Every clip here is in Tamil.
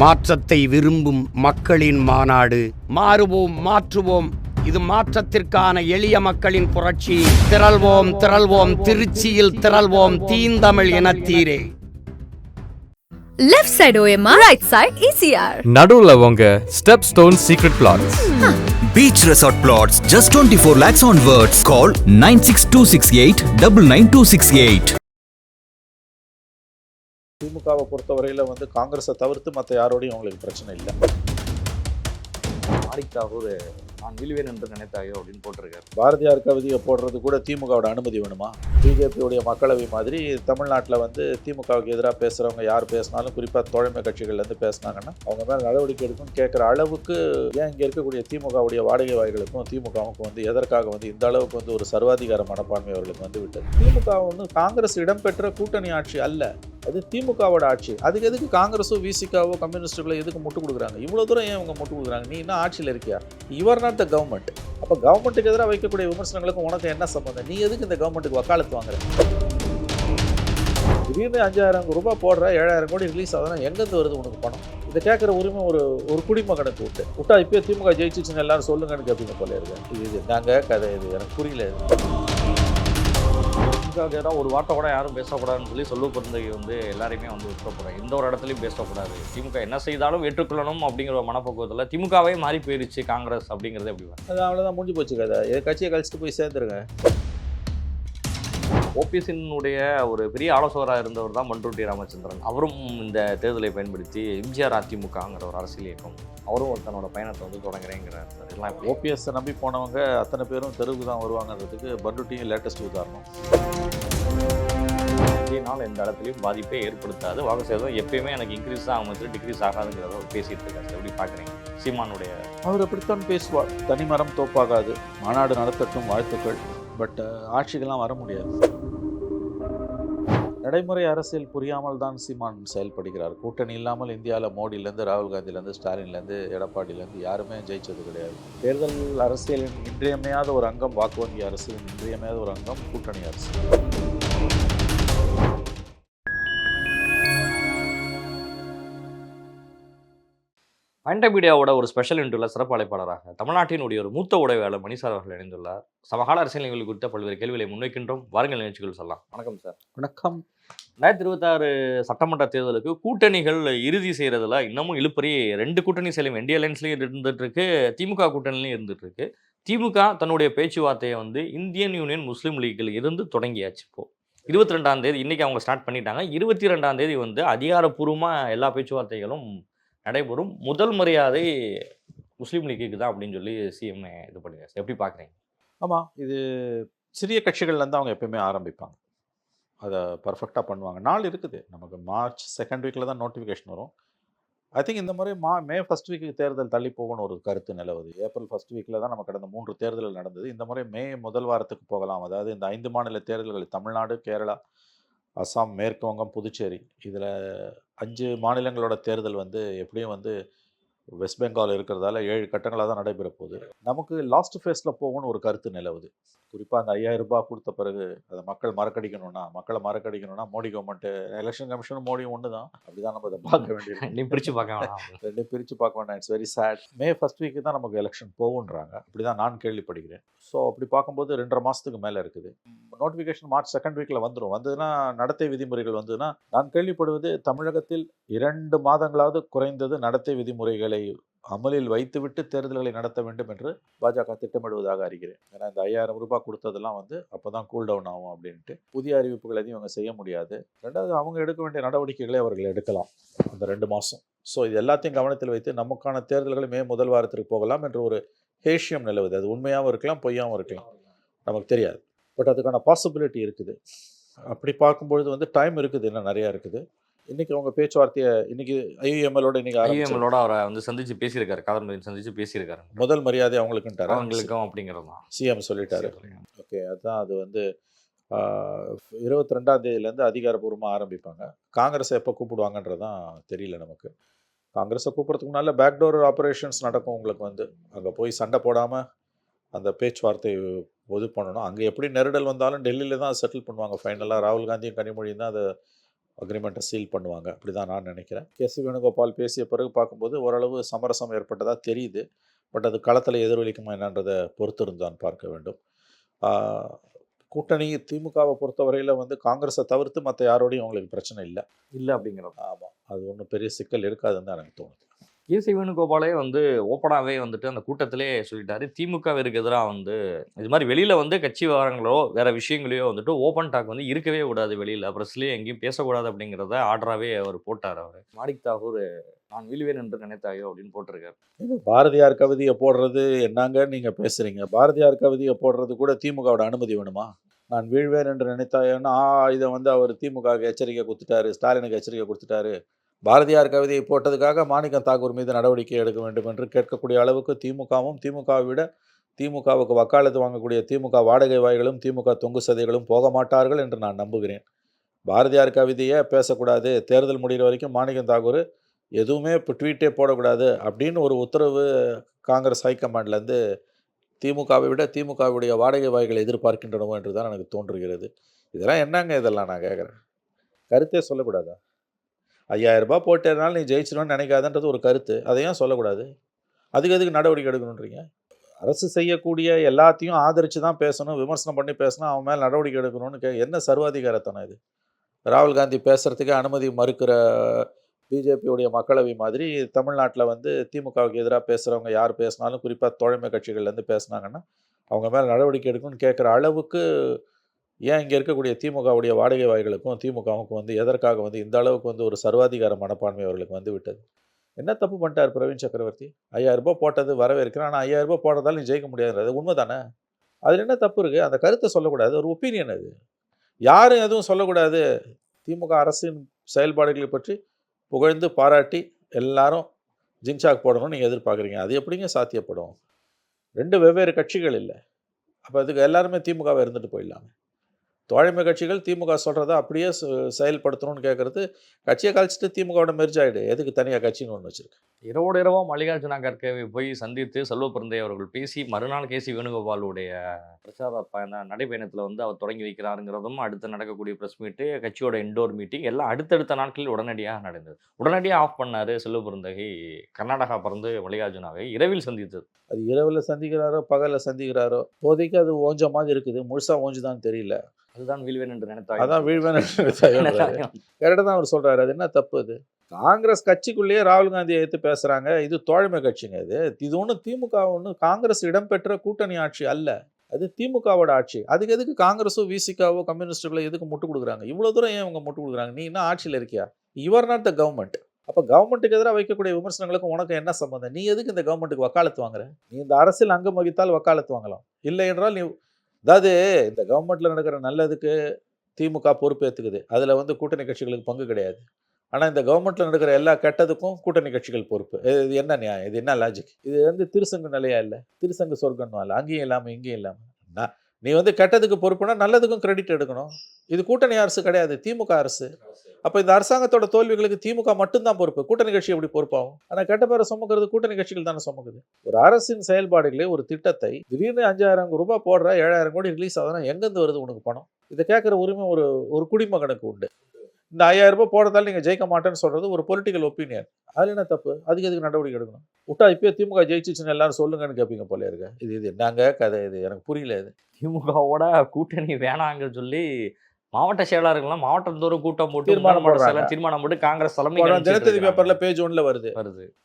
மாற்றத்தை விரும்பும் மக்களின் மாநாடு. மாறுவோம், மாற்றுவோம். இது மாற்றத்திற்கான எளிய மக்களின் புரட்சி. திரள்வோம், திரள்வோம், திருச்சியில் திரள்வோம், தீந்தமிழ் இனத்தீரே. Left side OMR, right side ECR. நடுவுல உங்க step stone secret plots. Beach Resort Plots, just 24 lakhs onwards. Call 9626899268. திமுகவை பொறுத்தவரையில் காங்கிரஸை தவிர்த்து மற்ற யாரோடையும் அவங்களுக்கு பிரச்சனை இல்லை. மாணிக்காவூர் நான் வீழ்வேன் என்று நினைத்தாயோ அப்படின்னு போட்டிருக்காரு. பாரதியார் கவிதையை போடுறது கூட திமுகவோட அனுமதி வேணுமா? பிஜேபியுடைய மக்களவை மாதிரி தமிழ்நாட்டில் திமுகவுக்கு எதிராக பேசுகிறவங்க யார் பேசினாலும், குறிப்பாக தோழமை கட்சிகள்லேருந்து பேசினாங்கன்னா அவங்க மேலே நடவடிக்கை எடுக்கும்னு கேட்குற அளவுக்கு ஏன் இங்கே இருக்கக்கூடிய திமுகவுடைய வாடகை வாய்களுக்கும் திமுகவுக்கும் எதற்காக இந்த அளவுக்கு ஒரு சர்வாதிகார மனப்பான்மை அவர்களுக்கு விட்டது? திமுக காங்கிரஸ் இடம்பெற்ற கூட்டணி ஆட்சி அல்ல, அது திமுகவோட ஆட்சி. அதுக்கு எதுக்கு காங்கிரஸோ விசிகாவோ கம்யூனிஸ்டுகளோ எதுக்கு முட்டு கொடுக்குறாங்க? இவ்வளோ தூரம் ஏன் அவங்க முட்டு கொடுக்குறாங்க? நீ என்ன ஆட்சியில் இருக்கியா? Your not the government. அப்போ கவர்மெண்ட்டுக்கு எதிராக வைக்கக்கூடிய விமர்சனங்களுக்கும் உனக்கு என்ன சம்பந்தம்? நீ எதுக்கு இந்த கவர்மெண்ட்டுக்கு வக்காலத்து வாங்குற? திடீர்னு 5000 ரூபாய் போடுற, 7000 கோடி ரிலீஸ் ஆகுதுன்னா எங்கேருந்து வருது உனக்கு பணம்? இதை கேட்குற உரிமை ஒரு குடிமகனுக்கு விட்டா இப்போ திமுக ஜெயிச்சிச்சுன்னு எல்லாரும் சொல்லுங்கன்னு கேட்பீங்க போல இருக்கு. இது நாங்கள் கதை, இது எனக்கு புரியல. திமுக ஒரு வார்த்தை கூட யாரும் பேசக்கூடாதுன்னு சொல்லி சொல்லு பிறந்தகை எல்லாரையுமே விட்டுறப்போறாங்க. எந்த ஒரு இடத்துலையும் பேசக்கூடாது, திமுக என்ன செய்தாலும் ஏற்றுக்கொள்ளணும் அப்படிங்கிற ஒரு மனப்பக்குவத்தில் திமுகவே மாறி போயிருச்சு காங்கிரஸ் அப்படிங்கிறது எப்படி? அது அவ்வளோதான், முடிஞ்சு போச்சு கதை. கட்சியை கழிச்சிட்டு போய் சேர்ந்துருங்க. ஓபிஎஸ்னுடைய ஒரு பெரிய ஆலோசகராக இருந்தவர் தான் பண்ருட்டி ராமச்சந்திரன். அவரும் இந்த தேர்தலை பயன்படுத்தி எம்ஜிஆர் அதிமுகங்கிற ஒரு அரசியல் இயக்கம் அவரும் தன்னோட பயணத்தை தொடங்குறேங்கிறார். எல்லாம் ஓபிஎஸ் நம்பி போனவங்க அத்தனை பேரும் தெருவுக்கு தான் வருவாங்கன்றதுக்கு பண்ருட்டியும் லேட்டஸ்ட் உதாரணம். இதனால் எந்த இடத்துலையும் பாதிப்பை ஏற்படுத்தாது, வாக்கு சேதம் எப்பயுமே எனக்கு இன்க்ரீஸ் ஆகும், டிக்ரீஸ் ஆகாதுங்கிறத பேசிட்டு இருக்காரு. எப்படி பார்க்குறீங்க சீமானுடைய? அவர் அப்படித்தான் பேசுவார். தனிமரம் தோப்பாகாது, மாநாடு நடத்தட்டும், வாழ்த்துக்கள். பட் ஆட்சிகள்லாம் வர முடியாது. நடைமுறை அரசியல் புரியாமல் தான் சீமான் செயல்படுகிறார். கூட்டணி இல்லாமல் இந்தியாவில் மோடியிலேருந்து ராகுல் காந்திலேருந்து ஸ்டாலின்லேருந்து எடப்பாடியிலேருந்து யாருமே ஜெயிச்சது கிடையாது. தேர்தல் அரசியலின் இன்றியமையாத ஒரு அங்கம் வாக்கு வங்கி அரசியலின் இன்றியமையாத ஒரு அங்கம் கூட்டணி அரசியல். பாயிண்ட் மீடியாவோட ஒரு ஸ்பெஷல் இன்டர்வியூல சிறப்பு அழைப்பாளராக தமிழ்நாட்டினுடைய ஒரு மூத்த உடையாளர் மணிசார் அவர்கள் இணைந்துள்ளார். சமகால அரசியல் நிகழ்வுகள் குறித்த பல்வேறு கேள்விகளை முன்வைக்கின்றோம். வாருங்கள் நிகழ்ச்சிகள் சொல்லலாம். வணக்கம் சார். வணக்கம். 2026 சட்டமன்ற தேர்தலுக்கு கூட்டணிகள் இறுதி செய்கிறதுல இன்னமும் இழுப்பறி 2 கூட்டணி செயலும் என்டிஏ அலையன்ஸ்லையும் இருந்துட்டு இருக்கு, திமுக கூட்டணிலையும் இருந்துட்டு இருக்கு. திமுக தன்னுடைய பேச்சுவார்த்தையை இந்தியன் யூனியன் முஸ்லீம் லீக்கில் இருந்து தொடங்கியாச்சு. இப்போ 22ஆம் தேதி இன்னைக்கு அவங்க ஸ்டார்ட் பண்ணிட்டாங்க. 22ஆம் தேதி அதிகாரப்பூர்வமாக எல்லா பேச்சுவார்த்தைகளும் நடைபெறும். முதல் மரியாதை முஸ்லீம் லீக்குக்கு தான் அப்படின்னு சொல்லி சிஎம் இது பண்ணுங்க. எப்படி பார்க்குறீங்க? ஆமாம், இது சிறிய கட்சிகள்லேருந்து அவங்க எப்பயுமே ஆரம்பிப்பாங்க, அதை பர்ஃபெக்டாக பண்ணுவாங்க. நாள் இருக்குது நமக்கு. மார்ச் 2nd வீக்கில் தான் நோட்டிஃபிகேஷன் வரும். ஐ திங்க் இந்த முறை மே 1st வீக்கு தேர்தல் தள்ளி போகணும்னு ஒரு கருத்து நிலவுது. ஏப்ரல் 1st வீக்கில் தான் நம்ம கடந்த 3 தேர்தல்கள் நடந்தது. இந்த முறை மே முதல் வாரத்துக்கு போகலாம். அதாவது இந்த 5 மாநில தேர்தல்கள், தமிழ்நாடு, கேரளா, அசாம், மேற்கு வங்கம், புதுச்சேரி, இதில் 5 மாநிலங்களோட தேர்தல் எப்படியும் வெஸ்ட் பெங்கால் இருக்கிறதால 7 கட்டங்களாக தான் நடைபெற போகுது. நமக்கு லாஸ்ட் ஃபேஸில் போகணும்னு ஒரு கருத்து நிலவுது. குறிப்பாக அந்த 5000 ரூபாய் கொடுத்த பிறகு அதை மக்களை மறக்கடிக்கணும்னா மோடி கவர்மெண்ட்டு, எலெக்ஷன் கமிஷனும் மோடியும் ஒன்று தான். அப்படி தான் நம்ம அதை பார்க்க வேண்டியது. நீ பிரித்து பார்க்க வேணாம், ரெண்டும் பிரித்து பார்க்க வேண்டாம். It's very sad. May 1st week தான் நமக்கு எலெக்ஷன் போகுன்றாங்க. அப்படி தான் நான் கேள்விப்படுகிறேன். ஸோ அப்படி பார்க்கும்போது 2.5 மாதத்துக்கு மேலே இருக்குது. நோட்டிஃபிகேஷன் மார்ச் 2nd வீக்கில் வந்ததுன்னா நடத்தை விதிமுறைகள் நான் கேள்விப்படுவது தமிழகத்தில் 2 மாதங்களாவது குறைந்தது நடத்தை விதிமுறைகளை அமலில் வைத்துவிட்டு தேர்தல்களை நடத்த வேண்டும் என்று பாஜக திட்டமிடுவதாக அறிகிறேன். ஏன்னா இந்த 5000 ரூபாய் கொடுத்ததெல்லாம் அப்போ தான் கூல் டவுன் ஆகும் அப்படின்ட்டு புதிய அறிவிப்புகள் எதையும் அவங்க செய்ய முடியாது. ரெண்டாவது, அவங்க எடுக்க வேண்டிய நடவடிக்கைகளை அவர்கள் எடுக்கலாம் அந்த 2 மாதம். ஸோ இது எல்லாத்தையும் கவனத்தில் வைத்து நமக்கான தேர்தல்களை மே முதல் வாரத்திற்கு போகலாம் என்று ஒரு ஹேஷியம் நிலவுது. அது உண்மையாகவும் இருக்கலாம், பொய்யாகவும் இருக்கலாம், நமக்கு தெரியாது. பட் அதுக்கான பாசிபிலிட்டி இருக்குது. அப்படி பார்க்கும்பொழுது டைம் இருக்குது, இன்னும் நிறையா இருக்குது. இன்னைக்கு அவங்க பேச்சுவார்த்தையை ஐயுஎம்எலோட அவரை சந்திச்சு பேசியிருக்காரு. காதல் சந்திச்சு பேசியிருக்காரு. முதல் மரியாதை அவங்களுக்கும் அப்படிங்கிறது தான் சிஎம் சொல்லிட்டாரு. ஓகே, அதுதான். அது 22ஆம் தேதியிலேருந்து அதிகாரப்பூர்வமாக ஆரம்பிப்பாங்க. காங்கிரஸை எப்போ கூப்பிடுவாங்கன்றதான் தெரியல நமக்கு. காங்கிரஸை கூப்பிட்றதுக்கு முன்னால் பேக்டோர் ஆப்ரேஷன்ஸ் நடக்கும். உங்களுக்கு அங்கே போய் சண்டை போடாமல் அந்த பேச்சுவார்த்தை இது பண்ணணும். அங்கே எப்படி நெருடல் வந்தாலும் டெல்லியில் தான் செட்டில் பண்ணுவாங்க ஃபைனலாக. ராகுல் காந்தியும் கனிமொழியும் தான் அதை அக்ரிமெண்ட்டை சீல் பண்ணுவாங்க, அப்படி தான் நான் நினைக்கிறேன். கேசி வேணுகோபால் பேசிய பிறகு பார்க்கும்போது ஓரளவு சமரசம் ஏற்பட்டதாக தெரியுது. பட் அது களத்தில் எதிரொலிக்குமா என்னன்றதை பொறுத்திருந்தான் பார்க்க வேண்டும். கூட்டணி திமுகவை பொறுத்தவரையில் வந்து காங்கிரஸை தவிர்த்து மற்ற யாரோடையும் அவங்களுக்கு பிரச்சனை இல்லை. அப்படிங்கிறது. ஆமாம், அது ஒன்றும் பெரிய சிக்கல் இருக்காதுன்னு தான் எனக்கு தோணுது. கேசி வேணுகோபாலே வந்து ஓப்பனாகவே வந்துட்டு அந்த கூட்டத்திலே சொல்லிட்டாரு, திமுகவிற்கு எதிராக வந்து இது மாதிரி வெளியில் வந்து கட்சி விவகாரங்களோ வேற விஷயங்களையோ வந்துட்டு ஓப்பன் டாக் வந்து இருக்கவே கூடாது, வெளியில் ப்ரெஸ்லேயே எங்கேயும் பேசக்கூடாது அப்படிங்கிறத ஆர்டராகவே அவர் போட்டார். அவர் மாணிக் தாகூர் நான் வீழ்வேன் என்று நினைத்தாயோ அப்படின்னு போட்டிருக்காரு. பாரதியார் கவிதையை போடுறது என்னங்க நீங்கள் பேசுகிறீங்க? பாரதியார் கவிதையை போடுறது கூட திமுகவோட அனுமதி வேணுமா? நான் வீழ்வேன் என்று நினைத்தாயோன்னா இதை வந்து அவர் திமுகவுக்கு எச்சரிக்கை கொடுத்துட்டாரு, ஸ்டாலினுக்கு எச்சரிக்கை கொடுத்துட்டாரு. பாரதியார் கவிதையை போட்டதுக்காக மாணிக்கம் தாக்கூர் மீது நடவடிக்கை எடுக்க வேண்டும் என்று கேட்கக்கூடிய அளவுக்கு திமுகவும் திமுகவை விட திமுகவுக்கு வக்காலத்து வாங்கக்கூடிய திமுக வாடகை வாய்களும் திமுக தொங்கு சதைகளும் போக மாட்டார்கள் என்று நான் நம்புகிறேன். பாரதியார் கவிதையை பேசக்கூடாது, தேர்தல் முடிகிற வரைக்கும் மாணிக்கம் தாக்கூர் எதுவுமே இப்போ ட்வீட்டே போடக்கூடாது அப்படின்னு ஒரு உத்தரவு காங்கிரஸ் ஹைகமாண்ட்லேருந்து திமுகவை விட திமுகவுடைய வாடகை வாய்களை எதிர்பார்க்கின்றனவோ என்று தான் எனக்கு தோன்றுகிறது. இதெல்லாம் என்னங்க இதெல்லாம் நான் கேட்குறேன். கருத்தே சொல்லக்கூடாதா? 5000 ரூபாய் போட்டதுனால நீ ஜெயிச்சிடுவேன்னு நினைக்காதன்றது ஒரு கருத்து, அதையும் சொல்லக்கூடாது. அதுக்கு நடவடிக்கை எடுக்கணுன்றீங்க. அரசு செய்யக்கூடிய எல்லாத்தையும் ஆதரித்து தான் பேசணும், விமர்சனம் பண்ணி பேசணும், அவன் மேலே நடவடிக்கை எடுக்கணும்னு என்ன சர்வாதிகாரத்தனம் இது? ராகுல் காந்தி பேசுகிறதுக்கு அனுமதி மறுக்கிற பிஜேபியுடைய மக்களவை மாதிரி தமிழ்நாட்டில் வந்து திமுகவுக்கு எதிராக பேசுகிறவங்க யார் பேசினாலும், குறிப்பாக தோழமை கட்சிகள்லேருந்து பேசுனாங்கன்னா அவங்க மேலே நடவடிக்கை எடுக்கணும்னு கேட்குற அளவுக்கு ஏன் இங்கே இருக்கக்கூடிய திமுகவுடைய வாடகை வாய்களுக்கும் திமுகவுக்கும் வந்து எதற்காக வந்து இந்த அளவுக்கு வந்து ஒரு சர்வாதிகார மனப்பான்மை அவர்களுக்கு வந்து விட்டது? என்ன தப்பு பண்ணிட்டார் பிரவீன் சக்கரவர்த்தி? 5000 ரூபாய் போட்டது வரவேற்கிறேன், ஆனால் 5000 ரூபாய் போட்டதால் நீ ஜெயிக்க முடியாதுன்றது உண்மை தானே? அதில் என்ன தப்பு இருக்குது? அந்த கருத்தை சொல்லக்கூடாது, ஒரு ஒப்பீனியன் அது. யாரும் எதுவும் சொல்லக்கூடாது. திமுக அரசின் செயல்பாடுகளை பற்றி புகழ்ந்து பாராட்டி எல்லாரும் ஜிங்சாக் போடணும்னு நீங்கள் எதிர்பார்க்குறீங்க. அது எப்படிங்க சாத்தியப்படும்? 2 வெவ்வேறு கட்சிகள் இல்லை. அப்போ அதுக்கு எல்லாருமே திமுகவை இருந்துட்டு போயிடலாமே. தோழமை கட்சிகள் திமுக சொல்கிறத அப்படியே செயல்படுத்தணும்னு கேட்குறது, கட்சியை கழிச்சிட்டு திமுகவோட மெர்ஜ் ஆகிடு, எதுக்கு தனியாக கட்சின்னு ஒன்று வச்சுருக்கு? இரவோடு இரவா மல்லிகார்ஜுன கர்கேவை போய் சந்தித்து செல்வ பிறந்தை அவர்கள் பேசி மறுநாள் கேசி வேணுகோபாலுடைய பிரச்சார நடைபயணத்தில் வந்து அவர் தொடங்கி வைக்கிறாருங்கிறதும், அடுத்து நடக்கக்கூடிய ப்ரெஸ் மீட்டு, கட்சியோட இண்டோர் மீட்டிங் எல்லாம் அடுத்தடுத்த நாட்களில் உடனடியாக நடந்தது. உடனடியாக ஆஃப் பண்ணார் செல்வ பிறந்தகை. கர்நாடகா பிறந்து மல்லிகார்ஜுனாவை இரவில் சந்தித்தது. அது இரவில் சந்திக்கிறாரோ பகலில் சந்திக்கிறாரோ, இப்போதைக்கு அது ஓஞ்ச மாதிரி இருக்குது, முழுசாக ஓஞ்சுதான் தெரியல. அதுதான் வீழ்வேன் என்று நினைத்தாங்க. அதான் வீழ்வேன் கரெக்டாக தான் அவர் சொல்கிறாரு. அது என்ன தப்பு? அது காங்கிரஸ் கட்சிக்குள்ளேயே ராகுல் காந்தியை எடுத்து பேசுகிறாங்க. இது தோழமை கட்சிங்க. இது ஒன்றும் திமுக ஒன்றும் காங்கிரஸ் இடம்பெற்ற கூட்டணி ஆட்சி அல்ல, அது திமுகவோட ஆட்சி. அதுக்கு எதுக்கு காங்கிரஸோ விசிகாவோ கம்யூனிஸ்டுகளோ எதுக்கு முட்டு கொடுக்குறாங்க? இவ்வளோ தூரம் ஏன் இவங்க முட்டு கொடுக்குறாங்க? நீ என்ன ஆட்சியில் இருக்கியா? Your not the government. அப்போ கவர்மெண்ட்டுக்கு எதிராக வைக்கக்கூடிய விமர்சனங்களுக்கு உனக்கு என்ன சம்பந்தம்? நீ எதுக்கு இந்த கவர்மெண்ட்டுக்கு வக்காலத்து வாங்குற? நீ இந்த அரசியல் அங்கம் வகித்தால் வக்காலத்து வாங்கலாம், இல்லை என்றால் நீ அதாவது இந்த கவர்மெண்ட்டில் நடக்கிற நல்லதுக்கு திமுக பொறுப்பேற்றுக்குது, அதில் வந்து கூட்டணி கட்சிகளுக்கு பங்கு கிடையாது. ஆனால் இந்த கவர்மெண்ட்டில் நடக்கிற எல்லா கெட்டதுக்கும் கூட்டணி கட்சிகள் பொறுப்பு. இது என்ன நியாயம்? இது என்ன லாஜிக்? இது வந்து திருசங்கு நிலையா இல்லை, திருசங்கு சொர்க்கம்னு இல்லை, அங்கேயும் இல்லாமல் இங்கேயும் இல்லாமல். நீ வந்து கெட்டதுக்கு பொறுப்புனா நல்லதுக்கும் கிரெடிட் எடுக்கணும். இது கூட்டணி அரசு கிடையாது, திமுக அரசு. அப்போ இந்த அரசாங்கத்தோட தோல்விகளுக்கு திமுக மட்டும்தான் பொறுப்பு, கூட்டணி கட்சி எப்படி பொறுப்பாகும்? ஆனால் கெட்ட பேரை சுமக்கிறது கூட்டணி கட்சிகள் தானே சுமக்குது. ஒரு அரசின் செயல்பாடுகளே ஒரு திட்டத்தை திடீர்னு 5000 ரூபாய் போடுற, 7000 கோடி ரிலீஸ் ஆகுதுன்னா எங்கேருந்து வருது உனக்கு பணம்? இதை கேட்குற உரிமை ஒரு குடிமகனுக்கு உண்டு. இந்த 5000 ரூபாய் போடுறதால நீங்கள் ஜெயிக்க மாட்டேன்னு சொல்கிறது ஒரு பொலிட்டிக்கல் ஒப்பீனியன். அதில் என்ன தப்பு? அதுக்கு எதுக்கு நடவடிக்கை எடுக்கணும்? விட்டா இப்போயே திமுக ஜெயிச்சிச்சுன்னு எல்லாரும் சொல்லுங்கன்னு கேட்பீங்க போல இருக்கு. இது என்னங்க கதை? இது எனக்கு புரியல. இது திமுகவோட கூட்டணி வேணாங்க சொல்லி மாவட்ட செயலாளர்கள்லாம் மாவட்டத்தோறும் கூட்டம் போட்டு தீர்மானம் போட்டு காங்கிரஸ் தலைமை தினத்தந்தி பேப்பர்ல பேஜ் 1ல வருது.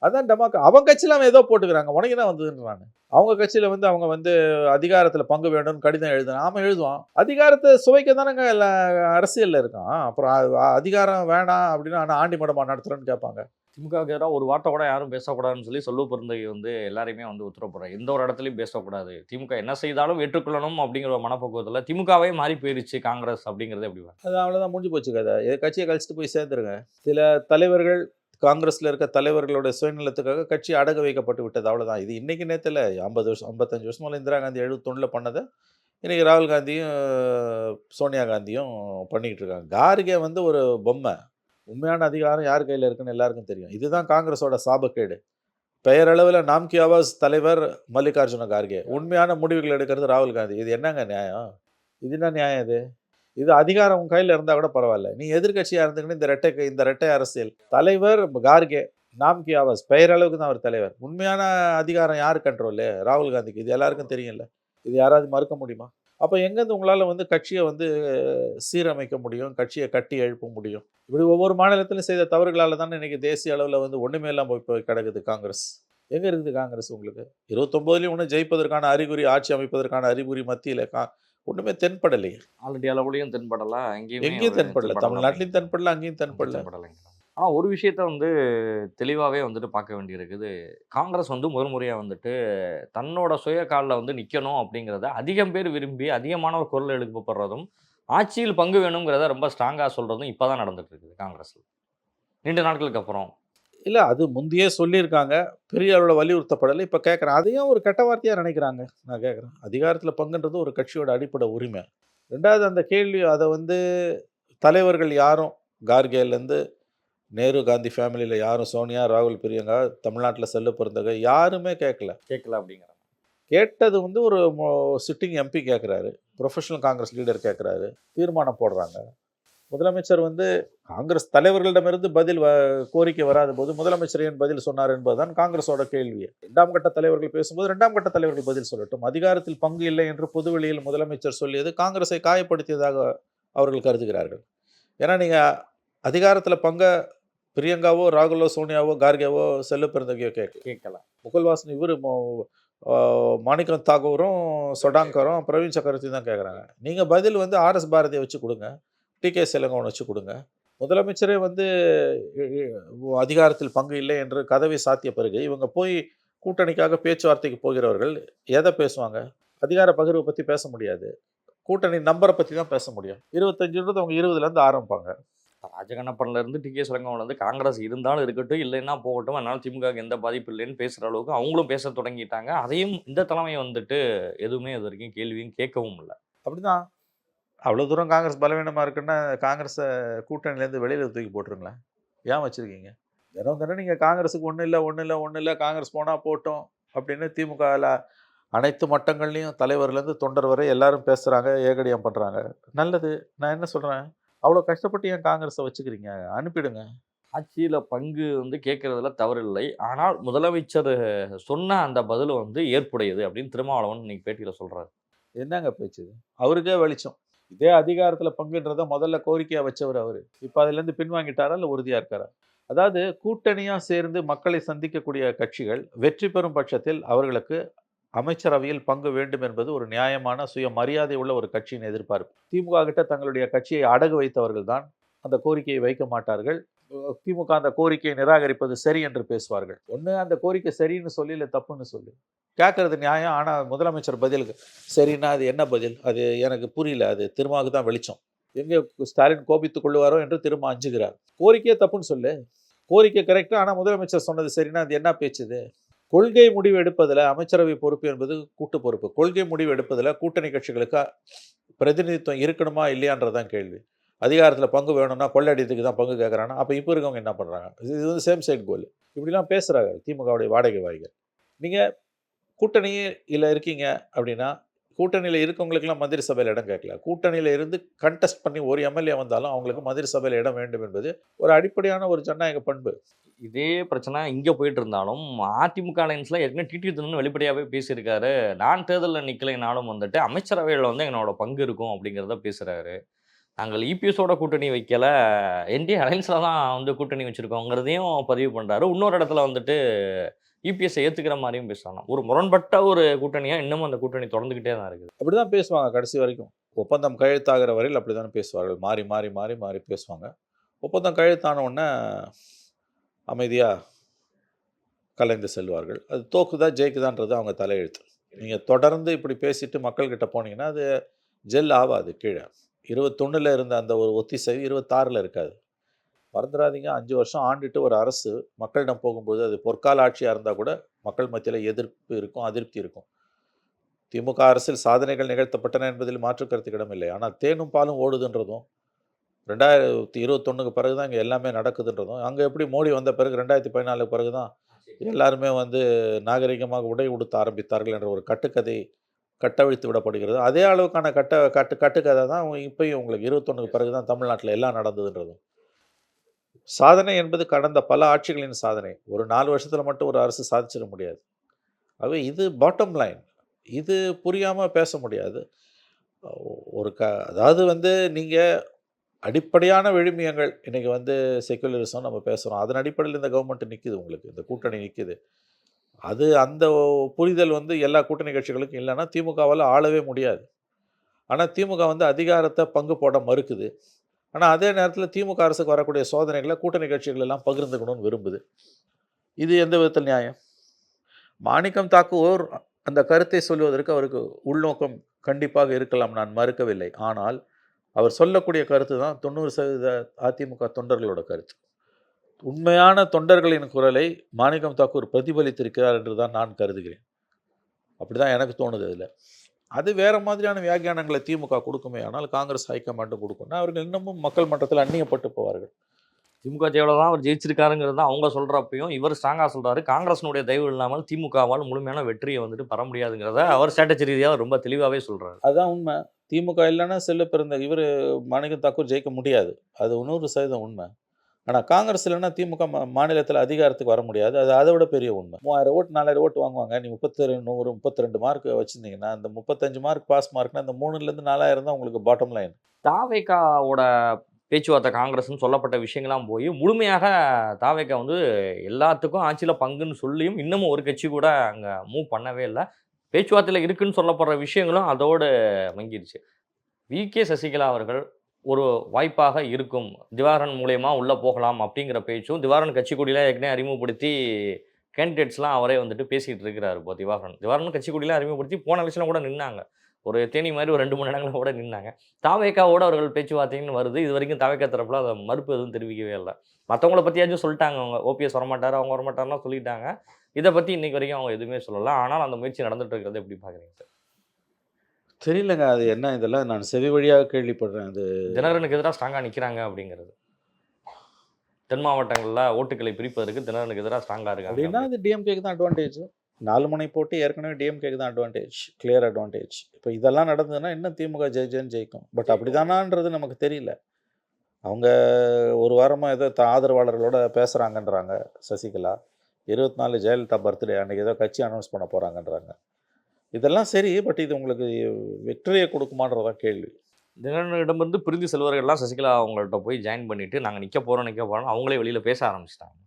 அதான் டமாக்கு அவங்க கட்சியில ஏதோ போட்டுக்கிறாங்க, உனக்கு தான் வந்ததுன்றாங்க. அவங்க கட்சியில வந்து அவங்க வந்து அதிகாரத்துல பங்கு வேண்டும்னு கடிதம் எழுதுனா ஆமா எழுதுவான். அதிகாரத்தை சுவைக்க தானங்க அரசியல்ல இருக்கான். அப்புறம் அதிகாரம் வேணாம் அப்படின்னா ஆனா ஆண்டி மடமா நடத்துறேன்னு கேட்பாங்க. திமுகவுக்கு எதிராக ஒரு வார்த்தை கூட யாரும் பேசக்கூடாதுன்னு சொல்லி செல்வ பிறந்தகை வந்து எல்லாரையுமே வந்து உத்தரவுப்படுறாங்க. எந்த ஒரு இடத்துலையும் பேசக்கூடாது, திமுக என்ன செய்தாலும் ஏற்றுக்கொள்ளணும் அப்படிங்கிற ஒரு மனப்பக்குவத்தில் திமுகவே மாறி போயிருச்சு காங்கிரஸ் அப்படிங்கிறது எப்படி? அது அவ்வளோதான், முடிஞ்சு போச்சு கதை. கட்சியை கழிச்சிட்டு போய் சேர்ந்துருங்க. சில தலைவர்கள் காங்கிரஸில் இருக்க தலைவர்களோட சுயநலத்துக்காக கட்சி அடக வைக்கப்பட்டு விட்டது, அவ்வளோதான். இது இன்னைக்கு நேரத்தில் 50 வருஷம் 55 வருஷம் இந்திரா காந்தி 71 பண்ணதை இன்றைக்கி ராகுல் காந்தியும் சோனியா காந்தியும் பண்ணிக்கிட்டு இருக்காங்க. கார்கே வந்து ஒரு பொம்மை. உண்மையான அதிகாரம் யார் கையில் இருக்குன்னு எல்லாருக்கும் தெரியும். இதுதான் காங்கிரஸோட சாபக்கேடு. பெயரளவில் நாம் கி ஆவாஸ் தலைவர் மல்லிகார்ஜுன கார்கே, உண்மையான முடிவுகள் எடுக்கிறது ராகுல் காந்தி. இது என்னங்க நியாயம்? இது என்ன நியாயம்? இது இது அதிகாரம் உன் கையில் இருந்தால் கூட பரவாயில்ல. நீ எதிர்க்கட்சியாக இருந்துக்கிட்டு இந்த ரெட்டை அரசியல். தலைவர் கார்கே, நாம் கி ஆவாஸ், பெயரளவுக்கு தான் அவர் தலைவர். உண்மையான அதிகாரம் யார் கண்ட்ரோலு? ராகுல் காந்திக்கு. இது எல்லாருக்கும் தெரியும்ல. இது யாராவது மறுக்க முடியுமா? அப்போ எங்கேருந்து உங்களால் வந்து கட்சியை வந்து சீரமைக்க முடியும், கட்சியை கட்டி எழுப்ப முடியும்? இப்படி ஒவ்வொரு மாநிலத்திலும் செய்த தவறுகளால் தானே இன்றைக்கி தேசிய அளவில் வந்து ஒன்றுமே இல்லாமல் போய் கிடக்குது காங்கிரஸ். எங்கே இருக்குது காங்கிரஸ் உங்களுக்கு? 29லேயும் ஒன்றும் ஜெயிப்பதற்கான அறிகுறி, ஆட்சி அமைப்பதற்கான அறிகுறி மத்தியில் ஒன்றுமே தென்படலையே. ஆல்ரெடி அளவுலையும் தென்படல, எங்கேயும் தென்படல. தமிழ்நாட்டிலையும் தென்படல, அங்கேயும் தென்படல. ஆனால் ஒரு விஷயத்த வந்து தெளிவாகவே வந்துட்டு பார்க்க வேண்டியிருக்குது. காங்கிரஸ் வந்து முறையாக வந்துட்டு தன்னோட சுய காலில் வந்து நிற்கணும் அப்படிங்கிறத அதிகம் பேர் விரும்பி அதிகமானவர் குரல் எழுப்பப்படுறதும், ஆட்சியில் பங்கு வேணுங்கிறத ரொம்ப ஸ்ட்ராங்காக சொல்கிறதும் இப்போ தான் நடந்துட்டு இருக்குது காங்கிரஸில் நீண்ட நாட்களுக்கு அப்புறம். இல்லை, அது முந்தையே சொல்லியிருக்காங்க, பெரிய அளவில் வலியுறுத்தப்படலை. இப்போ கேட்குறேன், அதையும் ஒரு கெட்ட வார்த்தையாக நினைக்கிறாங்க. நான் கேட்குறேன், அதிகாரத்தில் பங்குன்றது ஒரு கட்சியோட அடிப்படை உரிமை. ரெண்டாவது, அந்த கேள்வி அதை வந்து தலைவர்கள் யாரும், கார்கேலேருந்து நேரு காந்தி ஃபேமிலியில் யாரும், சோனியா, ராகுல், பிரியங்கா, தமிழ்நாட்டில் செல்ல பிறந்தவங்க யாருமே கேட்கல அப்படிங்கிறாங்க. கேட்டது வந்து ஒரு சிட்டிங் எம்பி கேட்குறாரு, ப்ரொஃபஷனல் காங்கிரஸ் லீடர் கேட்குறாரு, தீர்மானம் போடுறாங்க. முதலமைச்சர் வந்து காங்கிரஸ் தலைவர்களிடமிருந்து கோரிக்கை வராத போது முதலமைச்சர் ஏன் பதில் சொன்னார் என்பதுதான் காங்கிரஸோட கேள்வி. 2ஆம் கட்ட தலைவர்கள் பேசும்போது 2ஆம் கட்ட தலைவர்கள் பதில் சொல்லட்டும். அதிகாரத்தில் பங்கு இல்லை என்று பொதுவெளியில் முதலமைச்சர் சொல்லியது காங்கிரஸை காயப்படுத்தியதாக அவர்கள் கருதுகிறார்கள். ஏன்னா நீங்கள் அதிகாரத்தில் பங்கை பிரியங்காவோ, ராகுலோ, சோனியாவோ, கார்கேவோ, செல்ல பிறந்தகையோ கேட்கலாம். முகுல்வாசன், இவர் மாணிக்கம் தாகூரும், சொடாங்கரும், பிரவீன் சக்கரவர்த்தி தான் கேட்குறாங்க. நீங்கள் பதில் வந்து RS பாரதியை வச்சு கொடுங்க, TK சிலங்கோவனை வச்சு கொடுங்க. முதலமைச்சரே வந்து அதிகாரத்தில் பங்கு இல்லை என்று கதவை சாத்திய பிறகு இவங்க போய் கூட்டணிக்காக பேச்சுவார்த்தைக்கு போகிறவர்கள் எதை பேசுவாங்க? அதிகார பகிர்வை பற்றி பேச முடியாது, கூட்டணி நம்பரை பற்றி தான் பேச முடியும். 25 அவங்க 20லேருந்து ஆரம்பிப்பாங்க. ராஜகண்ணப்பன்லேருந்து TK சிலங்கோவன்லேருந்து காங்கிரஸ் இருந்தாலும் இருக்கட்டும், இல்லைன்னா போகட்டும், அதனால் திமுகவுக்கு எந்த பாதிப்பு இல்லைன்னு பேசுகிற அளவுக்கு அவங்களும் பேச தொடங்கிட்டாங்க. அதையும் இந்த தலைமை வந்துட்டு எதுவுமே இது வரைக்கும் கேள்வியும் கேட்கவும் இல்லை. அப்படிதான். அவ்வளோ தூரம் காங்கிரஸ் பலவீனமாக இருக்குன்னா காங்கிரஸை கூட்டணியிலேருந்து வெளியில் தூக்கி போட்டுருங்களேன். ஏன் வச்சுருக்கீங்க? தினம் நீங்கள் காங்கிரஸுக்கு ஒன்றும் இல்லை காங்கிரஸ் போனால் போட்டோம் அப்படின்னு திமுகவில் அனைத்து மட்டங்கள்லேயும் தலைவர்லேருந்து தொண்டர் வரை எல்லாரும் பேசுகிறாங்க, ஏகடியம் பண்ணுறாங்க. நல்லது. நான் என்ன சொல்கிறேன், அவ்வளோ கஷ்டப்பட்டு ஏன் காங்கிரஸை வச்சுக்கிறீங்க? அனுப்பிடுங்க. ஆட்சியில் பங்கு வந்து கேட்குறதுல தவறில்லை, ஆனால் முதலமைச்சர் சொன்ன அந்த பதில் வந்து ஏற்புடையது அப்படின்னு திருமாவளவன் இன்னைக்கு பேட்டியில் சொல்கிறாரு. என்னங்க பேச்சு? அவருக்கே வெளிச்சம். இதே அதிகாரத்தில் பங்குன்றதை முதல்ல கோரிக்கையாக வச்சவர் அவர். இப்போ அதுலேருந்து பின்வாங்கிட்டாரா இல்லை உறுதியாக இருக்காரா? அதாவது கூட்டணியாக சேர்ந்து மக்களை சந்திக்கக்கூடிய கட்சிகள் வெற்றி பெறும் பட்சத்தில் அவர்களுக்கு அமைச்சரவையில் பங்கு வேண்டும் என்பது ஒரு நியாயமான சுய மரியாதை உள்ள ஒரு கட்சியின் எதிர்பார்ப்பு. திமுக கிட்ட தங்களுடைய கட்சியை அடகு வைத்தவர்கள் தான் அந்த கோரிக்கையை வைக்க மாட்டார்கள். திமுக அந்த கோரிக்கையை நிராகரிப்பது சரி என்று பேசுவார்கள். ஒன்று அந்த கோரிக்கை சரின்னு சொல்லி இல்லை தப்புன்னு சொல்லி கேட்கறது நியாயம். ஆனால் முதலமைச்சர் பதிலுக்கு சரின்னா அது என்ன பதில்? அது எனக்கு புரியல, அது திருமாவுக்கு தான் வெளிச்சம். எங்கே ஸ்டாலின் கோபித்துக் கொள்ளுவாரோ என்று திரும்ப அஞ்சுகிறார். கோரிக்கையே தப்புன்னு சொல்லு, கோரிக்கை கரெக்டாக, ஆனால் முதலமைச்சர் சொன்னது சரின்னா அது என்ன பேச்சுது? கொள்கை முடிவு எடுப்பதில் அமைச்சரவை பொறுப்பு என்பது கூட்டு பொறுப்பு. கொள்கை முடிவு எடுப்பதில் கூட்டணி கட்சிகளுக்கு பிரதிநிதித்துவம் இருக்கணுமா இல்லையான்றதான் கேள்வி. அதிகாரத்தில் பங்கு வேணும்னா கொள்ளடித்துக்கு தான் பங்கு கேட்குறாங்கன்னா அப்போ இப்போ இருக்கவங்க என்ன பண்ணுறாங்க? இது வந்து சேம் சைட் கோல். இப்படிலாம் பேசுகிறாங்க திமுகவுடைய வாடகை வாய்கள். நீங்கள் கூட்டணியில் இருக்கீங்க அப்படின்னா கூட்டணியில் இருக்கவங்களுக்கெல்லாம் மந்திரி சபையில் இடம் கேட்கல. கூட்டணியில் இருந்து கண்டெஸ்ட் பண்ணி ஒரு எம்எல்ஏ வந்தாலும் அவங்களுக்கு மந்திரி சபையில் இடம் வேண்டும் என்பது ஒரு அடிப்படையான ஒரு ஜனநாயக பண்பு. இதே பிரச்சனை இங்கே போயிட்டு இருந்தாலும் அதிமுக லைன்ஸில் ஏற்கனவே டிடி தினன்னு வெளிப்படையாகவே பேசியிருக்காரு. நான் தேர்தலில் நிற்கலைனாலும் வந்துட்டு அமைச்சரவையில் வந்து என்னோட பங்கு இருக்கும் அப்படிங்கிறத பேசுகிறாரு. நாங்கள் இபிஎஸோட கூட்டணி வைக்கல, என்டிஏ அலைன்ஸில் தான் வந்து கூட்டணி வச்சுருக்கோங்கிறதையும் பதிவு பண்ணுறாரு. இன்னொரு இடத்துல வந்துட்டு இபிஎஸ்ஸை ஏற்றுக்கிற மாதிரியும் பேசுகிறாங்க. ஒரு முரண்பட்ட ஒரு கூட்டணியாக இன்னமும் அந்த கூட்டணி தொடர்ந்துக்கிட்டே தான் இருக்குது. அப்படி தான் பேசுவாங்க கடைசி வரைக்கும். ஒப்பந்தம் கையெழுத்தாகிற வரையில் அப்படி தானே பேசுவார்கள். மாறி மாறி மாறி மாறி பேசுவாங்க. ஒப்பந்தம் கையெழுத்தான உடனே அமைதியாக கலைந்து செல்வார்கள். அது தோக்குதா ஜெயிக்குதான்றது அவங்க தலையெழுத்து. நீங்கள் தொடர்ந்து இப்படி பேசிட்டு மக்கள்கிட்ட போனீங்கன்னா அது ஜெல் ஆகாது. கீழே 21 இருந்த அந்த ஒரு ஒத்திசைவு 26 இருக்காது. மறந்துடாதீங்க, 5 வருஷம் ஆண்டுட்டு ஒரு அரசு மக்களிடம் போகும்போது அது பொற்கால ஆட்சியாக இருந்தால் கூட மக்கள் மத்தியில் எதிர்ப்பு இருக்கும், அதிருப்தி இருக்கும். திமுக அரசில் சாதனைகள் நிகழ்த்தப்பட்டன என்பதில் மாற்று கருத்துக்கு இடமில்லை. ஆனால் தேனும் பாலும் ஓடுதுன்றதும் 2021 பிறகு தான் இங்கே எல்லாமே நடக்குதுன்றதும், அங்கே எப்படி மோடி வந்த பிறகு 2014 பிறகு தான் எல்லாருமே வந்து நாகரிகமாக உடை உடுத்த ஆரம்பித்தார்கள் என்ற ஒரு கட்டுக்கதை கட்டவிழ்த்து விடப்படுகிறது. அதே அளவுக்கான கட்டுக்கதை தான் இப்பயும் உங்களுக்கு 21க்கு பிறகு தான் தமிழ்நாட்டில் எல்லாம் நடந்ததுன்றது. சாதனை என்பது கடந்த பல ஆட்சிகளின் சாதனை. ஒரு 4 வருஷத்தில் மட்டும் ஒரு அரசு சாதிச்சிட முடியாது. ஆகவே இது பாட்டம் லைன். இது புரியாமல் பேச முடியாது. அதாவது நீங்கள் அடிப்படையான விழுமியங்கள் இன்றைக்கி செக்குலரிசம் நம்ம பேசுகிறோம். அதன் அடிப்படையில் இந்த கவர்மெண்ட் நிற்கிது, உங்களுக்கு இந்த கூட்டணி நிற்கிது. அந்த புரிதல் எல்லா கூட்டணி கட்சிகளுக்கும் இல்லைன்னா திமுகவால் ஆளவே முடியாது. ஆனால் திமுக அதிகாரத்தை பங்கு போட மறுக்குது. ஆனால் அதே நேரத்தில் திமுக அரசுக்கு வரக்கூடிய சோதனைகளை கூட்டணி கட்சிகள் எல்லாம் பகிர்ந்துக்கணும்னு விரும்புது. இது எந்த விதத்தில் நியாயம்? மாணிக்கம் தாக்கூர் அந்த கருத்தை சொல்வதற்கு அவருக்கு உள்நோக்கம் கண்டிப்பாக இருக்கலாம், நான் மறுக்கவில்லை. ஆனால் அவர் சொல்லக்கூடிய கருத்து தான் 90% அதிமுக தொண்டர்களோட கருத்து. உண்மையான தொண்டர்களின் குரலை மாணிக்கம் தாக்கூர் பிரதிபலித்திருக்கிறார் என்று தான் நான் கருதுகிறேன். அப்படி தான் எனக்கு தோணுது. அதில் அது வேறு மாதிரியான வியாக்கியானங்களை திமுக கொடுக்குமே, ஆனால் காங்கிரஸ் ஹைகமாண்டும் கொடுக்கும்னா அவர்கள் இன்னமும் மக்கள் மன்றத்தில் அந்நியப்பட்டு போவார்கள். திமுக தேவையில தான் அவர் ஜெயிச்சிருக்காருங்கிறது தான் அவங்க சொல்கிறப்பையும் இவர் ஸ்ட்ராங்காக சொல்கிறாரு. காங்கிரஸினுடைய தயவு இல்லாமல் திமுகவால் முழுமையான வெற்றியை பெற முடியாதுங்கிறத அவர் ஸ்ட்ராட்டஜி ரீதியாக ரொம்ப தெளிவாகவே சொல்கிறாரு. அதுதான் உண்மை. திமுக இல்லைன்னா செல்ல பிறந்த இவர் மாணிக்கம் தாக்கூர் ஜெயிக்க முடியாது, அது 100% உண்மை. ஆனால் காங்கிரஸ் இல்லைன்னா திமுக மாநிலத்தில் அதிகாரத்துக்கு வர முடியாது, அது அதை விட பெரிய உண்மை. 3000 ஓட்டு 4000 ஓட்டு வாங்குவாங்க. நீ 32 மார்க் வச்சுருந்தீங்கன்னா அந்த 35 மார்க் பாஸ் மார்க்னா அந்த 3லேருந்து 4000 தான் உங்களுக்கு பாட்டம் லைன். தாவேகாவோட பேச்சுவார்த்தை காங்கிரஸ்னு சொல்லப்பட்ட விஷயங்கள்லாம் போய் முழுமையாக தாவேகா எல்லாத்துக்கும் ஆட்சியில் பங்குன்னு சொல்லியும் இன்னமும் ஒரு கட்சி கூட அங்கே மூவ் பண்ணவே இல்லை. பேச்சுவார்த்தையில் இருக்குன்னு சொல்லப்படுற விஷயங்களும் அதோடு மங்கிடுச்சு. வி.கே. சசிகலா அவர்கள் ஒரு வாய்ப்பாக இருக்கும், திவாகரன் மூலயமா உள்ளே போகலாம் அப்படிங்கிற பேச்சும், திவாகரன் கட்சி கொடியில் ஏற்கனவே அறிமுகப்படுத்தி கேண்டிடேட்ஸ்லாம் அவரே பேசிகிட்டு இருக்கிறார். இப்போ திவாகரன் கட்சி கொடியில் அறிமுகப்படுத்தி போன விஷயம் கூட நின்னாங்க, ஒரு தேனி மாதிரி ஒரு 2-3 இடங்களில் கூட நின்னாங்க. தாவேகாவோட அவர்கள் பேச்சுவார்த்தைன்னு வருது. இது வரைக்கும் தாவேகா தரப்பில் அதை மறுப்பு எதுவும் தெரிவிக்கவே இல்லை. மற்றவங்கள பற்றியாச்சும் சொல்லிட்டாங்க, அவங்க ஓபிஎஸ் வரமாட்டார் அவங்க வரமாட்டார்லாம் சொல்லிட்டாங்க. இதை பற்றி இன்றைக்கு வரைக்கும் அவங்க எதுவுமே சொல்லலை. ஆனால் அந்த முயற்சி நடந்துட்டு இருக்கிறது எப்படி பார்க்குறீங்க சார்? தெரியலங்க, அது என்ன, இதெல்லாம் நான் செவி வழியாக கேள்விப்படுறேன். அது தினகரனுக்கு எதிராக ஸ்ட்ராங்காக நிற்கிறாங்க அப்படிங்கிறது, தென் மாவட்டங்களில் ஓட்டுக்களை பிரிப்பதற்கு தினகரனுக்கு எதிராக ஸ்ட்ராங்காக இருக்காங்க அப்படின்னா அது டிஎம்கேக்கு தான் அட்வான்டேஜ். 4 முனை போட்டு ஏற்கனவே டிஎம்கேக்கு தான் அட்வான்டேஜ், கிளியர் அட்வான்டேஜ். இப்போ இதெல்லாம் நடந்ததுன்னா இன்னும் திமுக ஜெயிக்கும். பட் அப்படி தானான்றது நமக்கு தெரியல. அவங்க ஒரு வாரமாக ஏதோ ஆதரவாளர்களோட பேசுகிறாங்கன்றாங்க சசிகலா. 24 ஜெயலலிதா பர்த்டே அன்றைக்கி ஏதோ கட்சி அனௌன்ஸ் பண்ண போகிறாங்கன்றாங்க. இதெல்லாம் சரி, பட் இது உங்களுக்கு வெற்றியை கொடுக்குமான்றதான் கேள்வி. தினகரனிடமிருந்து பிரிந்து செல்வர்கள்லாம் சசிகலா அவங்கள்ட்ட போய் ஜாயின் பண்ணிவிட்டு நாங்கள் நிற்க போகிறோம் அவங்களே வெளியில் பேச ஆரம்பிச்சிட்டாங்க.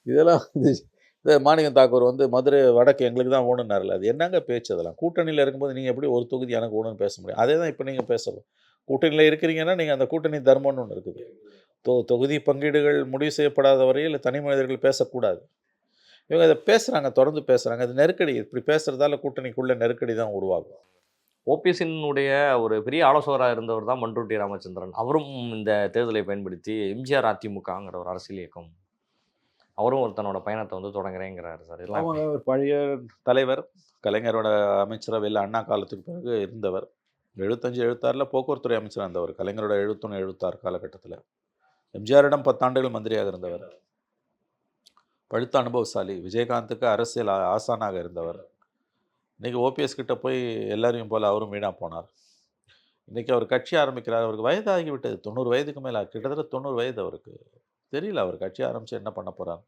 இதெல்லாம் மாணிக்கம் தாக்கூர் மதுரை வடக்கு எங்களுக்கு தான் ஓணுனார்ல, அது என்னங்க பேச்சு? அதெல்லாம் கூட்டணியில் இருக்கும்போது நீங்கள் எப்படி ஒரு தொகுதி எனக்கு ஓணுன்னு பேச முடியும்? அதே தான் இப்போ நீங்கள் பேசலாம். கூட்டணியில் இருக்கிறீங்கன்னா நீங்கள் அந்த கூட்டணி தர்மம்னு ஒன்று இருக்குது. தொகுதி பங்கீடுகள் முடிவு செய்யப்படாத வரையில் தனி மனிதர்கள் பேசக்கூடாது. இவங்க அதை பேசுகிறாங்க, தொடர்ந்து பேசுகிறாங்க. அது நெருக்கடி. இப்படி பேசுகிறதால கூட்டணிக்குள்ளே நெருக்கடி தான் உருவாகும். ஓபிஎஸ்ஸினுடைய ஒரு பெரிய ஆலோசகராக இருந்தவர் தான் பண்ருட்டி ராமச்சந்திரன். அவரும் இந்த தேர்தலை பயன்படுத்தி எம்ஜிஆர் அதிமுகங்கிற ஒரு அரசியல் இயக்கம், அவரும் தன்னோட பயணத்தை தொடங்குறேங்கிறாரு சார். இதெல்லாம் ஒரு பழைய தலைவர், கலைஞரோட அமைச்சரவையில் அண்ணா காலத்துக்கு பிறகு இருந்தவர். 75-76 போக்குவரத்துறை அமைச்சராக இருந்தவர். கலைஞரோட 71-76 காலகட்டத்தில் எம்ஜிஆரிடம் 10 ஆண்டுகள் மந்திரியாக இருந்தவர். பழுத்த அனுபவசாலி. விஜயகாந்துக்கு அரசியல் ஆசானாக இருந்தவர். இன்றைக்கி ஓபிஎஸ் கிட்ட போய் எல்லாரையும் போல் அவரும் வீணாக போனார். இன்றைக்கி அவர் கட்சி ஆரம்பிக்கிறார். அவருக்கு வயதாகிவிட்டது, 90 வயதுக்கு மேலே, கிட்டத்தட்ட 90 வயது அவருக்கு. தெரியல அவர் கட்சி ஆரம்பித்து என்ன பண்ண போகிறார்.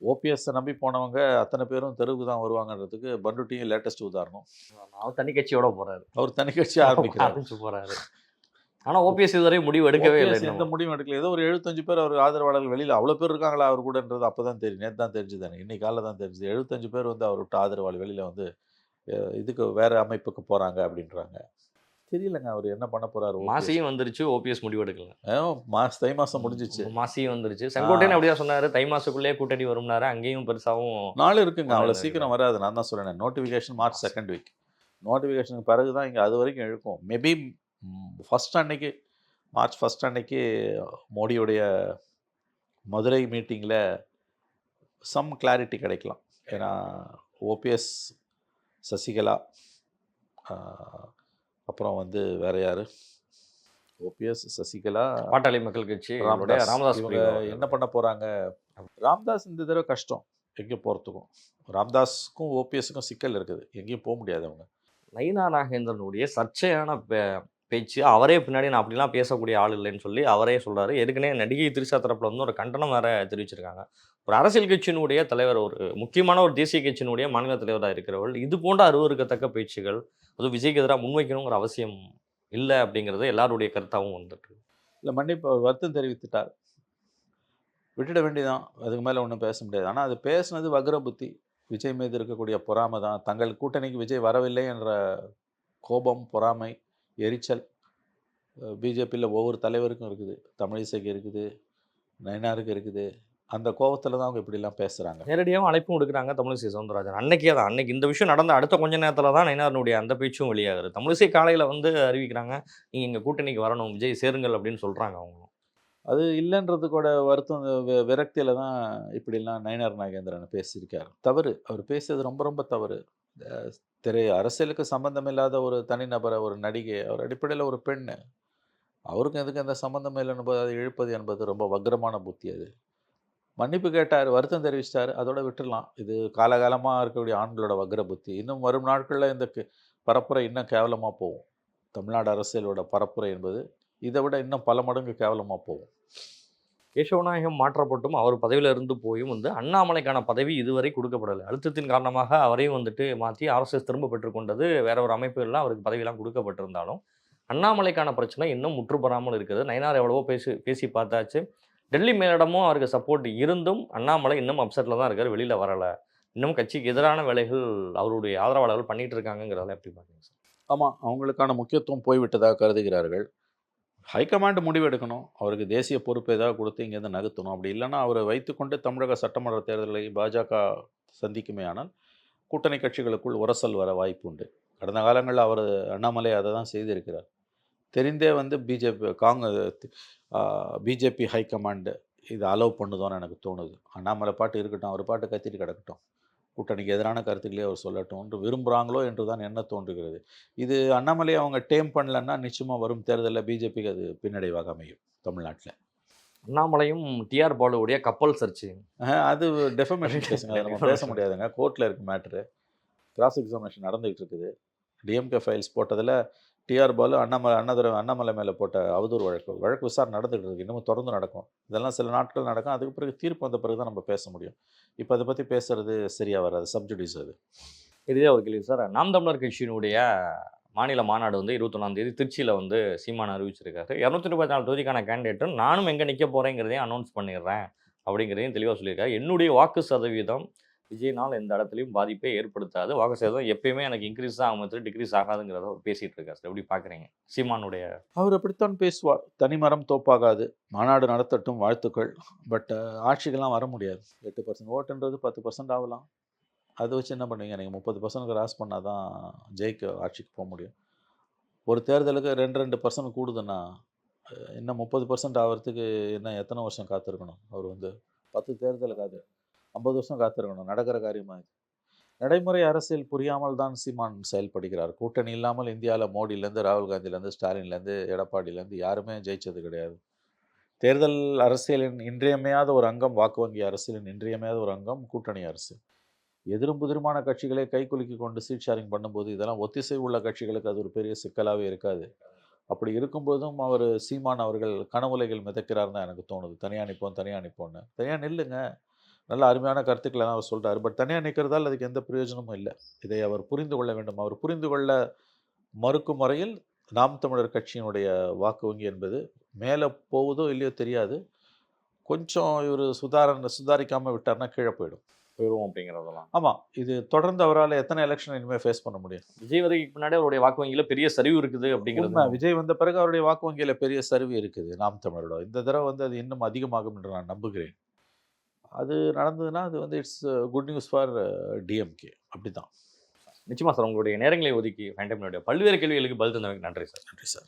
ஓபிஎஸ்ஸை நம்பி போனவங்க அத்தனை பேரும் தெருவுக்கு தான் வருவாங்கன்றதுக்கு பண்ருட்டியும் லேட்டஸ்ட் உதாரணம். அவர் தனி கட்சியோட போகிறாரு, அவர் தனி கட்சி ஆரம்பிக்கிறார் போகிறாரு. ஆனால் ஓபிஎஸ் இதுவரை முடிவு எடுக்கவே இல்லை. எந்த முடிவும் எடுக்கல. ஏதோ ஒரு 75 பேர் அவர் ஆதரவாளர்கள் வெளியில் அவ்வளோ பேர் இருக்காங்களா அவர் கூடன்றது அப்போ தான் தெரியும். நேற்று தான் தெரிஞ்சு தானே, இன்னைக்கு காலையில் தான் தெரிஞ்சுது. 75 பேர் அவர் விட்டு ஆதரவாளர் வெளியில் இதுக்கு வேறு அமைப்புக்கு போகிறாங்க அப்படின்றாங்க. தெரியலங்க அவர் என்ன பண்ண போகிறாரு. மாசியும் வந்துருச்சு, ஓபிஎஸ் முடிவு எடுக்கல. தை மாதம் முடிஞ்சிச்சு, மாசியும் வந்துருச்சு. செங்கோட்டையன் அப்படியே சொன்னார், தை மாதத்துக்குள்ளேயே கூட்டணி வரும்னாரு. அங்கேயும் பெருசாகவும் நாள் இருக்குங்க, அவ்வளோ சீக்கிரம் வராது. நான் தான் சொல்கிறேன், நோட்டிஃபிகேஷன் மார்ச் 2nd வீக். நோட்டிஃபிகேஷனுக்கு பிறகு தான் இங்கே அது வரைக்கும் இழுக்கும். மேபி மார்ச் 1 அன்னைக்கு மோடியுடைய மதுரை மீட்டிங்கில் சம் கிளாரிட்டி கிடைக்கலாம். ஏன்னா ஓபிஎஸ், சசிகலா, அப்புறம் வேறு யார், ஓபிஎஸ், சசிகலா, பாட்டாளி மக்கள் கட்சி, ராமதாஸ் என்ன பண்ண போகிறாங்க. ராமதாஸ் இந்த தடவை கஷ்டம் எங்கேயும் போகிறதுக்கும். ராமதாஸுக்கும் ஓபிஎஸ்க்கும் சிக்கல் இருக்குது, எங்கேயும் போக முடியாது. அவங்க நயினா நாகேந்திரனுடைய சர்ச்சையான பேச்சு, அவரே பின்னாடி நான் அப்படிலாம் பேசக்கூடிய ஆள் இல்லைன்னு சொல்லி அவரே சொல்றாரு. ஏற்கனவே நடிகை திரிஷா தரப்புல வந்து ஒரு கண்டனம் வேற தெரிவிச்சிருக்காங்க. ஒரு அரசியல் கட்சியினுடைய தலைவர், ஒரு முக்கியமான ஒரு தேசிய கட்சியினுடைய மாநில தலைவராக இருக்கிறவர்கள் இது போன்ற அருவருக்கத்தக்க பேச்சுகள் அதுவும் விஜய்க்கு எதிராக முன்வைக்கணுங்கிற அவசியம் இல்லை அப்படிங்கிறது எல்லாருடைய கருத்தாகவும் வந்துட்டு இருக்கு. இல்லை மன்னிப்பு அவர் வருத்தம் தெரிவித்துட்டார், விட்டுட வேண்டியதான், அதுக்கு மேலே ஒன்றும் பேச முடியாது. ஆனால் அது பேசுனது வக்ர புத்தி, விஜய் மீது இருக்கக்கூடிய பொறாமை தான். தங்கள் கூட்டணிக்கு விஜய் வரவில்லை என்ற கோபம், பொறாமை, எரிச்சல் பிஜேபியில் ஒவ்வொரு தலைவருக்கும் இருக்குது. தமிழிசைக்கு இருக்குது, நயினாருக்கு இருக்குது. அந்த கோபத்தில் தான் அவங்க இப்படிலாம் பேசுகிறாங்க. நேரடியாகவும் அழைப்பும் கொடுக்குறாங்க தமிழிசை சவுந்தரராஜன். அன்னைக்கே தான், அன்னைக்கு இந்த விஷயம் நடந்த அடுத்த கொஞ்ச நேரத்தில் தான் நயினாருடைய அந்த பேச்சும் வெளியாகுது. தமிழிசை காலையில் வந்து அறிவிக்கிறாங்க, நீங்கள் எங்கள் கூட்டணிக்கு வரணும், விஜய் சேருங்கள் அப்படின்னு சொல்கிறாங்க அவங்க. அது இல்லைன்றது கூட வருத்தம், விரக்தியில் தான் இப்படிலாம் நயினார் நாகேந்திரன் பேசியிருக்கார். தவறு, அவர் பேசியது ரொம்ப ரொம்ப தவறு. அரசியலுக்கு சம்மந்தம் இல்லாத ஒரு தனிநபரை, ஒரு நடிகை, அவர் அடிப்படையில் ஒரு பெண், அவருக்கும் எதுக்கு எந்த சம்மந்தம் இல்லைன்னு அதை இழுப்பது என்பது ரொம்ப வக்ரமான புத்தி. அது மன்னிப்பு கேட்டார், வருத்தம் தெரிவிச்சிட்டார், அதோட விட்டுடலாம். இது காலகாலமாக இருக்கக்கூடிய ஆண்களோட வக்ர புத்தி. இன்னும் வரும் நாட்களில் இந்த பரப்புரை இன்னும் கேவலமாக போகும். தமிழ்நாடு அரசியலோட பரப்புரை என்பது இதை விட இன்னும் பல மடங்கு கேவலமாக போகும். கேசவநாயகம் மாற்றப்பட்டும் அவர் பதவியில் இருந்து போயும் வந்து அண்ணாமலைக்கான பதவி இதுவரை கொடுக்கப்படலை. அழுத்தத்தின் காரணமாக அவரையும் வந்துட்டு மாற்றி ஆர்எஸ்எஸ் திரும்ப பெற்றுக்கொண்டது. வேற ஒரு அமைப்புகள்லாம் அவருக்கு பதவியெல்லாம் கொடுக்கப்பட்டிருந்தாலும் அண்ணாமலைக்கான பிரச்சனை இன்னும் முற்றுப்பெறாமல் இருக்குது. நயினார் எவ்வளவோ பேசி பார்த்தாச்சு. டெல்லி மேலிடமும் அவருக்கு சப்போர்ட் இருந்தும் அண்ணாமலை இன்னும் அப்செட்டில் தான் இருக்கார், வெளியில் வரலை. இன்னும் கட்சிக்கு எதிரான வேலைகள் அவருடைய ஆதரவாளர்கள் பண்ணிட்டு இருக்காங்கிறதால எப்படி பார்க்குறீங்க சார்? ஆமாம், அவங்களுக்கான முக்கியத்துவம் போய்விட்டதாக கருதுகிறார்கள். ஹைகமாண்ட் முடிவு எடுக்கணும், அவருக்கு தேசிய பொறுப்பு ஏதாவது கொடுத்து இங்கேருந்து நகர்த்தணும். அப்படி இல்லைன்னா அவரை வைத்துக்கொண்டு தமிழக சட்டமன்ற தேர்தலை பாஜக சந்திக்குமே ஆனால் கூட்டணி கட்சிகளுக்குள் உரசல் வர வாய்ப்பு உண்டு. கடந்த காலங்களில் அவர் அண்ணாமலை அதை தான் செய்திருக்கிறார். தெரிந்தே வந்து பிஜேபி ஹைகமாண்டு இதை அலோவ் பண்ணுதோன்னு எனக்கு தோணுது. அண்ணாமலை பாட்டு இருக்கட்டும், அவர் பாட்டு கத்திட்டு கிடக்கட்டும், கூட்டணிக்கு எதிரான கருத்துக்களே அவர் சொல்லட்டும் என்று விரும்புகிறாங்களோ என்று தான் என்ன தோன்றுகிறது. இது அண்ணாமலையை அவங்க டேம் பண்ணலன்னா நிச்சயமாக வரும் தேர்தலில் பிஜேபிக்கு அது பின்னடைவாக அமையும் தமிழ்நாட்டில். அண்ணாமலையும் டிஆர் பாலுவுடைய கப்பல் சர்ச்சு, அது டெஃபமேஷன் கேஸுங்க, அதை நம்ம பேச முடியாதுங்க. கோர்ட்டில் இருக்குது மேட்ரு, கிராஸ் எக்ஸாமினேஷன் நடந்துகிட்டு இருக்குது. டிஎம்கே ஃபைல்ஸ் போட்டதில் டிஆர் பாலு அண்ணாமலை மேலே போட்ட அவதூறு வழக்கு விசாரணை நடந்துகிட்டு இருக்குது. இன்னமும் தொடர்ந்து நடக்கும். இதெல்லாம் சில நாட்கள் நடக்கும். அதுக்கு பிறகு தீர்ப்பு வந்த பிறகு தான் நம்ம பேச முடியும். இப்போ அதை பற்றி பேசுறது சரியாக வராது, சப்ஜுடிஸ் அது. இதே ஒரு கேள்வி சார். நாம் தமிழர் கட்சியினுடைய மாநில மாநாடு வந்து 21ஆம் தேதி திருச்சியில் வந்து சீமான் அறிவிச்சிருக்காரு. 234 தொகுதிக்கான கேண்டிடேட்டும் நானும் எங்கே நிற்க போகிறேங்கிறதையும் அனௌன்ஸ் பண்ணிடுறேன் அப்படிங்கிறதையும் தெளிவாக சொல்லியிருக்காரு. என்னுடைய வாக்கு சதவீதம் விஜய்னால் எந்த இடத்துலையும் பாதிப்பே ஏற்படுத்தாது, வாக்கு சதவீதம் எப்பயுமே எனக்கு இன்க்ரீஸ் தான் ஆகும், டிக்ரீஸ் ஆகாதுங்கிறத அவர் பேசிகிட்டு இருக்காரு சார். எப்படி பார்க்குறீங்க சீமானுடைய? அவர் அப்படித்தான் பேசுவார், தனிமரம் தோப்பாகாது, மாநாடு நடத்தட்டும், வாழ்த்துக்கள். பட் ஆட்சிக்கெல்லாம் வர முடியாது. 8% ஓட்டுன்றது 10% ஆகலாம். அதை வச்சு என்ன பண்ணுவீங்க நீங்கள்? 30% கிராஸ் பண்ணால் தான் ஆட்சிக்கு போக முடியும். ஒரு தேர்தலுக்கு 2% கூடுதுன்னா இன்னும் 30% ஆகிறதுக்கு இன்னும் எத்தனை வருஷம் காத்திருக்கணும்? அவர் வந்து 10 தேர்தலுக்கு 50 வருஷம் காத்திருக்கணும். நடக்கிற காரியமாக இது. நடைமுறை அரசியல் புரியாமல் தான் சீமான் செயல்படுகிறார். கூட்டணி இல்லாமல் இந்தியாவில் மோடியிலேருந்து ராகுல் காந்திலேருந்து ஸ்டாலின்லேருந்து எடப்பாடியிலேருந்து யாருமே ஜெயிச்சது கிடையாது. தேர்தல் அரசியலின் இன்றியமையாத ஒரு அங்கம், வாக்கு வங்கி அரசியலின் இன்றியமையாத ஒரு அங்கம் கூட்டணி அரசு. எதிரும் புதிருமான கட்சிகளை கைக்குலுக்கி கொண்டு சீட் ஷேரிங் பண்ணும்போது இதெல்லாம் ஒத்திசை உள்ள கட்சிகளுக்கு அது ஒரு பெரிய சிக்கலாகவே இருக்காது. அப்படி இருக்கும்போதும் சீமான் அவர்கள் கனவுலைகள் மிதக்கிறார் தான் எனக்கு தோணுது. தனியாக நிற்போன்னு. தனியாக நில்லுங்க, நல்ல அருமையான கருத்துக்களை தான் அவர் சொல்கிறார். பட் தனியாக நிற்கிறதால் அதுக்கு எந்த பிரயோஜனமும் இல்லை. இதை அவர் புரிந்து கொள்ள வேண்டும். அவர் புரிந்து கொள்ள மறுக்கும் முறையில் நாம் தமிழர் கட்சியினுடைய வாக்கு வங்கி என்பது மேலே போவதோ இல்லையோ தெரியாது. கொஞ்சம் இவர் சுதாரிக்காமல் விட்டார்னா கீழே போயிடும் அப்படிங்கிறதெல்லாம். ஆமாம், இது தொடர்ந்து அவரால் எத்தனை எலெக்ஷன் இனிமேல் ஃபேஸ் பண்ண முடியும்? விஜய் வரைக்கும் பின்னாடி அவருடைய வாக்கு வங்கியில் பெரிய சரிவு இருக்குது அப்படிங்கிறது. விஜய் வந்த பிறகு அவருடைய வாக்கு வங்கியில் பெரிய சரிவு இருக்குது நாம் தமிழரோட. இந்த தடவை வந்து அது இன்னும் அதிகமாகும் என்று நான் நம்புகிறேன். அது நடந்ததுன்னா அது வந்து it's good news for DMK. அப்படி தான். நிச்சயமாக சார், உங்களுடைய நேரங்களை ஒதுக்கி பல்வேறு கேள்விகளுக்கு பதில் தந்தவங்க நன்றி சார். நன்றி சார்.